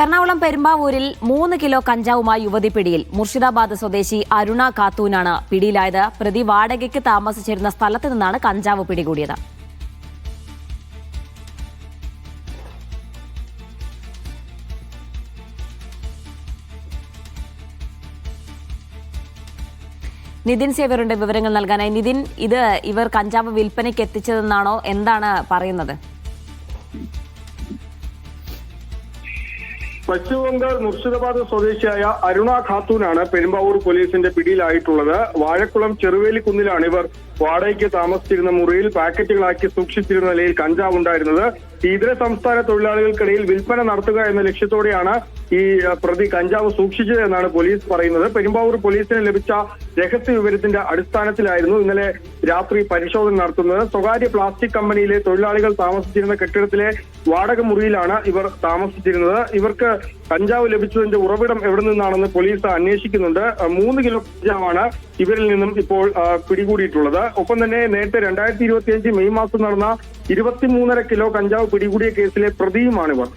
എറണാകുളം പെരുമ്പാവൂരിൽ 3 കിലോ കഞ്ചാവുമായി യുവതി പിടിയിൽ. മുർഷിദാബാദ് സ്വദേശി അരുണ ഖാത്തൂനാണ് പിടിയിലായത്. പ്രതി വാടകയ്ക്ക് താമസിച്ചിരുന്ന സ്ഥലത്ത് നിന്നാണ് കഞ്ചാവ് പിടികൂടിയത്. നിതിൻ സേവ്യറുണ്ട് വിവരങ്ങൾ നൽകാനായി. നിതിൻ, ഇവർ കഞ്ചാവ് വിൽപ്പനയ്ക്ക് എത്തിച്ചതെന്നാണോ, എന്താണ് പറയുന്നത്? പശ്ചിമബംഗാൾ മുർഷിദാബാദ് സ്വദേശിയായ അരുണ ഖാത്തൂനാണ് പെരുമ്പാവൂർ പോലീസിന്റെ പിടിയിലായിട്ടുള്ളത്. വാഴക്കുളം ചെറുവേലിക്കുന്നിലാണ് ഇവർ വാടകയ്ക്ക് താമസിച്ചിരുന്ന മുറിയിൽ പാക്കറ്റുകളാക്കി സൂക്ഷിച്ചിരുന്ന നിലയിൽ കഞ്ചാവ് ഉണ്ടായിരുന്നത്. ഇതര സംസ്ഥാന തൊഴിലാളികൾക്കിടയിൽ വിൽപ്പന നടത്തുക എന്ന ലക്ഷ്യത്തോടെയാണ് ഈ പ്രതി കഞ്ചാവ് സൂക്ഷിച്ചത് എന്നാണ് പോലീസ് പറയുന്നത്. പെരുമ്പാവൂർ പോലീസിന് ലഭിച്ച രഹസ്യ വിവരത്തിന്റെ അടിസ്ഥാനത്തിലായിരുന്നു ഇന്നലെ രാത്രി പരിശോധന നടത്തുന്നത്. സ്വകാര്യ പ്ലാസ്റ്റിക് കമ്പനിയിലെ തൊഴിലാളികൾ താമസിച്ചിരുന്ന കെട്ടിടത്തിലെ വാടക മുറിയിലാണ് ഇവർ താമസിച്ചിരുന്നത്. ഇവർക്ക് കഞ്ചാവ് ലഭിച്ചതിന്റെ ഉറവിടം എവിടെ നിന്നാണെന്ന് പോലീസ് അന്വേഷിക്കുന്നുണ്ട്. 3 കിലോ കഞ്ചാവാണ് ഇവരിൽ നിന്നും ഇപ്പോൾ പിടികൂടിയിട്ടുള്ളത്. ഒപ്പം തന്നെ നേരത്തെ 2025 മെയ് മാസം നടന്ന 23.5 കിലോ കഞ്ചാവ് പിടികൂടിയ കേസിലെ പ്രതിയുമാണിവർ.